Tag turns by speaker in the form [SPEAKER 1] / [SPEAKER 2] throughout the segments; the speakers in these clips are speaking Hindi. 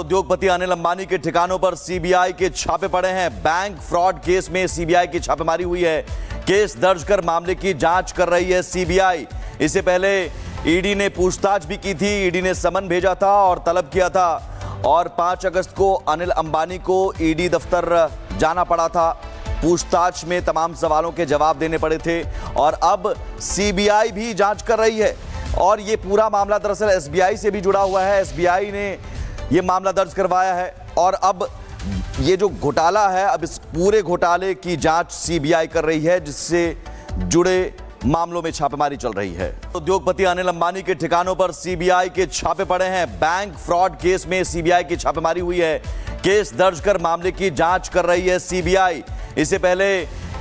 [SPEAKER 1] उद्योगपति अनिल अंबानी के ठिकानों पर सीबीआई के छापे पड़े हैं। बैंक फ्रॉड केस में सीबीआई की छापेमारी हुई है। केस दर्ज कर मामले की जांच कर रही है सीबीआई। इससे पहले ईडी ने पूछताछ भी की थी। ईडी ने समन भेजा था और तलब किया था और 5 अगस्त को अनिल अंबानी को ईडी दफ्तर जाना पड़ा था। पूछताछ में तमाम सवालों के जवाब देने पड़े थे और अब सीबीआई भी जांच कर रही है। और ये पूरा मामला दरअसल एसबीआई से भी जुड़ा हुआ है। एसबीआई ने ये मामला दर्ज करवाया है और अब ये जो घोटाला है, अब इस पूरे घोटाले की जांच सीबीआई कर रही है, जिससे जुड़े मामलों में छापेमारी चल रही है। उद्योगपति अनिल अंबानी के ठिकानों पर सीबीआई के छापे पड़े हैं। बैंक फ्रॉड केस में सीबीआई की छापेमारी हुई है। केस दर्ज कर मामले की जांच कर रही है सीबीआई। इससे पहले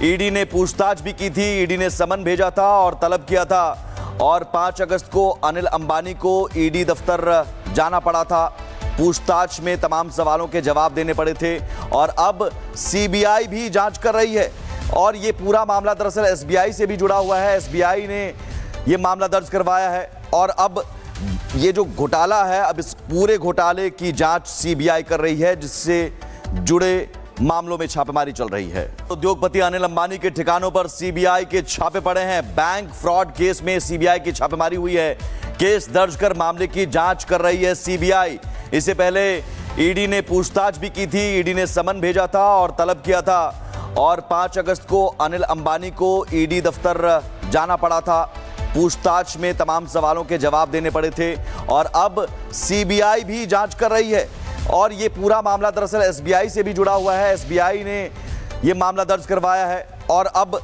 [SPEAKER 1] ईडी ने पूछताछ भी की थी। ईडी ने समन भेजा था और तलब किया था और 5 अगस्त को अनिल अंबानी को ईडी दफ्तर जाना पड़ा था। पूछताछ में तमाम सवालों के जवाब देने पड़े थे और अब सीबीआई भी जांच कर रही है। और ये पूरा मामला दरअसल एसबीआई से भी जुड़ा हुआ है। एसबीआई ने ये मामला दर्ज करवाया है और अब ये जो घोटाला है, अब इस पूरे घोटाले की जांच सीबीआई कर रही है, जिससे जुड़े मामलों में छापेमारी चल रही है। उद्योगपति अनिल अंबानी के ठिकानों पर सीबीआई के छापे पड़े हैं। बैंक फ्रॉड केस में सीबीआई की छापेमारी हुई है। केस दर्ज कर मामले की जांच कर रही है सीबीआई। इससे पहले ईडी ने पूछताछ भी की थी। ईडी ने समन भेजा था और तलब किया था और 5 अगस्त को अनिल अंबानी को ईडी दफ्तर जाना पड़ा था। पूछताछ में तमाम सवालों के जवाब देने पड़े थे और अब सीबीआई भी जांच कर रही है। और ये पूरा मामला दरअसल एसबीआई से भी जुड़ा हुआ है। एसबीआई ने ये मामला दर्ज करवाया है और अब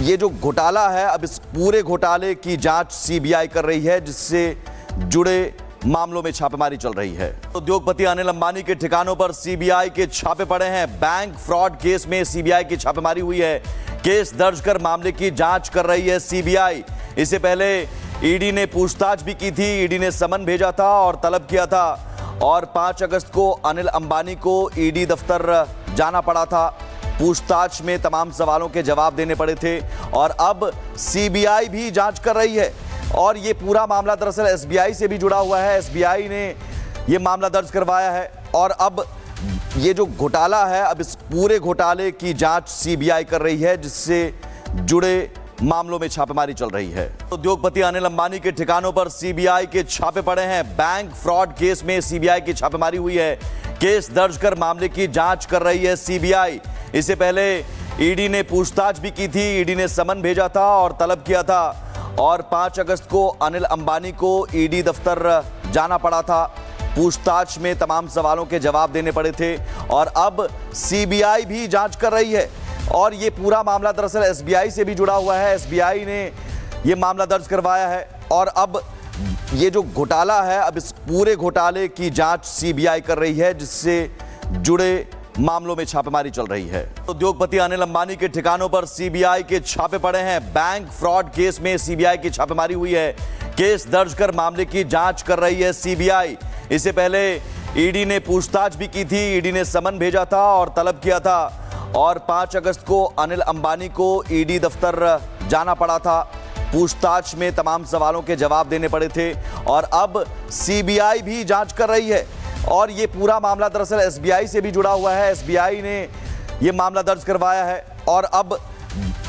[SPEAKER 1] ये जो घोटाला है, अब इस पूरे घोटाले की जांच सीबीआई कर रही है, जिससे जुड़े मामलों में छापेमारी चल रही है। उद्योगपति अनिल अंबानी के ठिकानों पर सीबीआई के छापे पड़े हैं। बैंक फ्रॉड केस में सीबीआई की छापेमारी हुई है। केस दर्ज कर मामले की जांच कर रही है सीबीआई। इससे पहले ईडी ने पूछताछ भी की थी। ईडी ने समन भेजा था और तलब किया था और 5 अगस्त को अनिल अंबानी को ईडी दफ्तर जाना पड़ा था। पूछताछ में तमाम सवालों के जवाब देने पड़े थे और अब सीबीआई भी जांच कर रही है। और ये पूरा मामला दरअसल एसबीआई से भी जुड़ा हुआ है। एसबीआई ने ये मामला दर्ज करवाया है और अब ये जो घोटाला है, अब इस पूरे घोटाले की जांच सीबीआई कर रही है, जिससे जुड़े मामलों में छापेमारी चल रही है। उद्योगपति अनिल अंबानी के ठिकानों पर सीबीआई के छापे पड़े हैं। बैंक फ्रॉड केस में सीबीआई की छापेमारी हुई है। केस दर्ज कर मामले की जांच कर रही है सीबीआई। इससे पहले ईडी ने पूछताछ भी की थी। ईडी ने समन भेजा था और तलब किया था और 5 अगस्त को अनिल अंबानी को ईडी दफ्तर जाना पड़ा था। पूछताछ में तमाम सवालों के जवाब देने पड़े थे और अब सीबीआई भी जांच कर रही है। और ये पूरा मामला दरअसल एसबीआई से भी जुड़ा हुआ है। एसबीआई ने ये मामला दर्ज करवाया है और अब ये जो घोटाला है, अब इस पूरे घोटाले की जांच सीबीआई कर रही है, जिससे जुड़े मामलों में छापेमारी चल रही है। उद्योगपति अनिल अंबानी के ठिकानों पर सीबीआई के छापे पड़े हैं। बैंक फ्रॉड केस में सीबीआई की छापेमारी हुई है। केस दर्ज कर मामले की जांच कर रही है सीबीआई। इससे पहले ईडी ने पूछताछ भी की थी। ईडी ने समन भेजा था और तलब किया था और 5 अगस्त को अनिल अंबानी को ईडी दफ्तर जाना पड़ा था। पूछताछ में तमाम सवालों के जवाब देने पड़े थे और अब सीबीआई भी जांच कर रही है। और ये पूरा मामला दरअसल एसबीआई से भी जुड़ा हुआ है। एसबीआई ने ये मामला दर्ज करवाया है और अब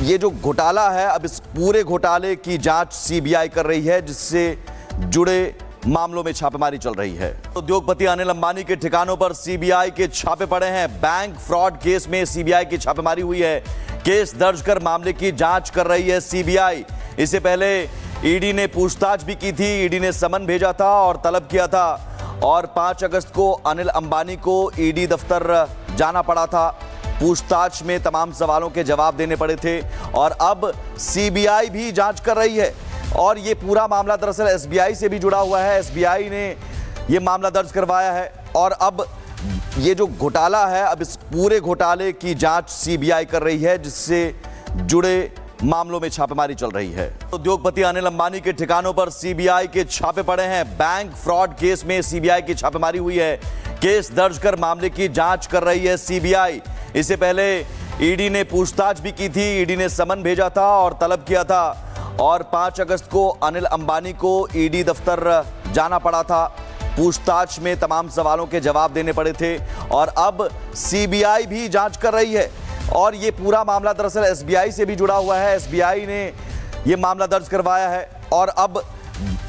[SPEAKER 1] ये जो घोटाला है, अब इस पूरे घोटाले की जांच सीबीआई कर रही है, जिससे जुड़े मामलों में छापेमारी चल रही है। उद्योगपति अनिल अंबानी के ठिकानों पर सीबीआई के छापे पड़े हैं। बैंक फ्रॉड केस में सीबीआई की छापेमारी हुई है। केस दर्ज कर मामले की जांच कर रही है सीबीआई। इससे पहले ईडी ने पूछताछ भी की थी। ईडी ने समन भेजा था और तलब किया था और 5 अगस्त को अनिल अंबानी को ईडी दफ्तर जाना पड़ा था। पूछताछ में तमाम सवालों के जवाब देने पड़े थे और अब सीबीआई भी जांच कर रही है। और ये पूरा मामला दरअसल एसबीआई से भी जुड़ा हुआ है। एसबीआई ने ये मामला दर्ज करवाया है और अब ये जो घोटाला है, अब इस पूरे घोटाले की जांच सीबीआई कर रही है, जिससे जुड़े मामलों में छापेमारी चल रही है। उद्योगपति अनिल अंबानी के ठिकानों पर सीबीआई के छापे पड़े हैं। बैंक फ्रॉड केस में सीबीआई की छापेमारी हुई है। केस दर्ज कर मामले की जांच कर रही है सीबीआई। इससे पहले ईडी ने पूछताछ भी की थी। ईडी ने समन भेजा था और तलब किया था और 5 अगस्त को अनिल अंबानी को ईडी दफ्तर जाना पड़ा था। पूछताछ में तमाम सवालों के जवाब देने पड़े थे और अब सीबीआई भी जांच कर रही है। और ये पूरा मामला दरअसल एसबीआई से भी जुड़ा हुआ है। एसबीआई ने ये मामला दर्ज करवाया है और अब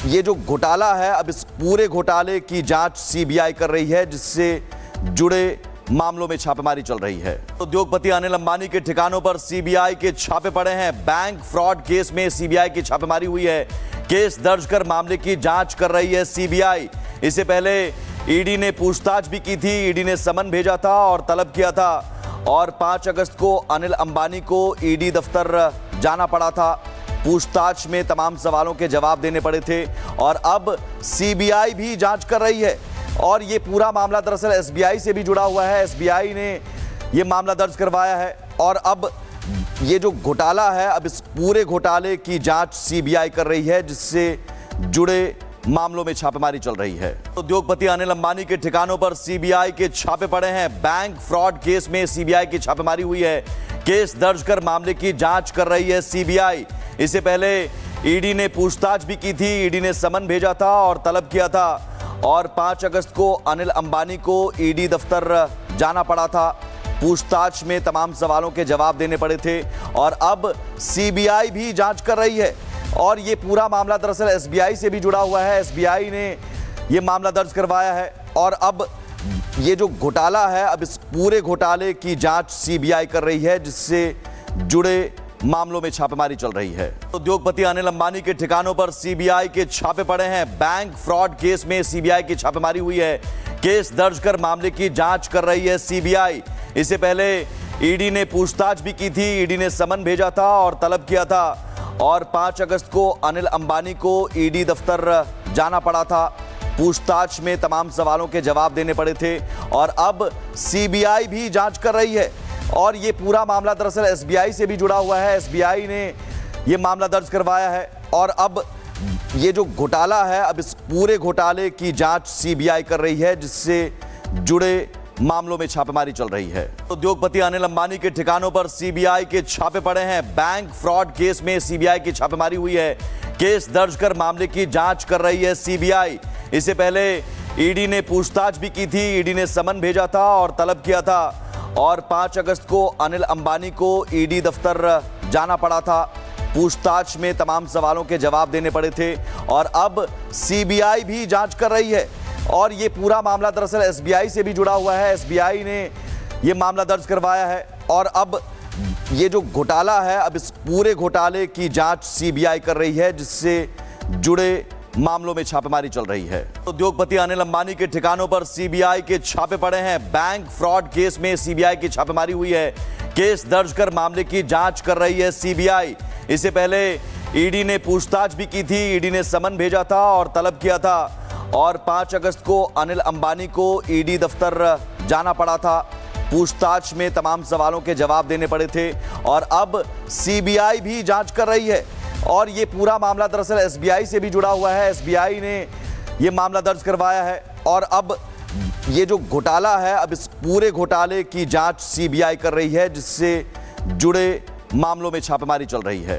[SPEAKER 1] ये जो घोटाला है, अब इस पूरे घोटाले की जांच सीबीआई कर रही है, जिससे जुड़े मामलों में छापेमारी चल रही है। उद्योगपति अनिल अंबानी के ठिकानों पर सीबीआई के छापे पड़े हैं। बैंक फ्रॉड केस में सीबीआई की छापेमारी हुई है। केस दर्ज कर मामले की जांच कर रही है सीबीआई। इससे पहले ईडी ने पूछताछ भी की थी। ईडी ने समन भेजा था और तलब किया था और 5 अगस्त को अनिल अंबानी को ईडी दफ्तर जाना पड़ा था। पूछताछ में तमाम सवालों के जवाब देने पड़े थे और अब सीबीआई भी जांच कर रही है। और ये पूरा मामला दरअसल एसबीआई से भी जुड़ा हुआ है। एसबीआई ने ये मामला दर्ज करवाया है और अब ये जो घोटाला है, अब इस पूरे घोटाले की जांच सीबीआई कर रही है, जिससे जुड़े मामलों में छापेमारी चल रही है। उद्योगपति अनिल अंबानी के ठिकानों पर सीबीआई के छापे पड़े हैं। बैंक फ्रॉड केस में सीबीआई की छापेमारी हुई है। केस दर्ज कर मामले की जांच कर रही है सीबीआई। इससे पहले ईडी ने पूछताछ भी की थी। ईडी ने समन भेजा था और तलब किया था और 5 अगस्त को अनिल अंबानी को ईडी दफ्तर जाना पड़ा था। पूछताछ में तमाम सवालों के जवाब देने पड़े थे और अब सीबीआई भी जांच कर रही है। और ये पूरा मामला दरअसल एसबीआई से भी जुड़ा हुआ है। एसबीआई ने ये मामला दर्ज करवाया है और अब ये जो घोटाला है, अब इस पूरे घोटाले की जांच सीबीआई कर रही है, जिससे जुड़े मामलों में छापेमारी चल रही है। उद्योगपति अनिल अंबानी के ठिकानों पर सीबीआई के छापे पड़े हैं। बैंक फ्रॉड केस में सीबीआई की छापेमारी हुई है। केस दर्ज कर मामले की जांच कर रही है सीबीआई। इससे पहले ईडी ने पूछताछ भी की थी। ईडी ने समन भेजा था और तलब किया था और 5 अगस्त को अनिल अंबानी को ईडी दफ्तर जाना पड़ा था। पूछताछ में तमाम सवालों के जवाब देने पड़े थे और अब सीबीआई भी जांच कर रही है। और ये पूरा मामला दरअसल एसबीआई से भी जुड़ा हुआ है। एसबीआई ने ये मामला दर्ज करवाया है और अब ये जो घोटाला है, अब इस पूरे घोटाले की जांच सीबीआई कर रही है, जिससे जुड़े मामलों में छापेमारी चल रही है। उद्योगपति अनिल अंबानी के ठिकानों पर सीबीआई के छापे पड़े हैं। बैंक फ्रॉड केस में सीबीआई की छापेमारी हुई है। केस दर्ज कर मामले की जांच कर रही है सीबीआई। इससे पहले ईडी ने पूछताछ भी की थी। ईडी ने समन भेजा था और तलब किया था और 5 अगस्त को अनिल अंबानी को ईडी दफ्तर जाना पड़ा था। पूछताछ में तमाम सवालों के जवाब देने पड़े थे और अब सीबीआई भी जांच कर रही है। और ये पूरा मामला दरअसल एसबीआई से भी जुड़ा हुआ है। एसबीआई ने ये मामला दर्ज करवाया है और अब ये जो घोटाला है, अब इस पूरे घोटाले की जांच सीबीआई कर रही है, जिससे जुड़े मामलों में छापेमारी चल रही है। उद्योगपति अनिल अंबानी के ठिकानों पर सीबीआई के छापे पड़े हैं। बैंक फ्रॉड केस में सीबीआई की छापेमारी हुई है। केस दर्ज कर मामले की जांच कर रही है सीबीआई। इससे पहले ईडी ने पूछताछ भी की थी। ईडी ने समन भेजा था और तलब किया था और 5 अगस्त को अनिल अंबानी को ईडी दफ्तर जाना पड़ा था। पूछताछ में तमाम सवालों के जवाब देने पड़े थे और अब सीबीआई भी जांच कर रही है। और ये पूरा मामला दरअसल एसबीआई से भी जुड़ा हुआ है। एसबीआई ने ये मामला दर्ज करवाया है और अब ये जो घोटाला है, अब इस पूरे घोटाले की जांच सीबीआई कर रही है, जिससे जुड़े मामलों में छापेमारी चल रही है।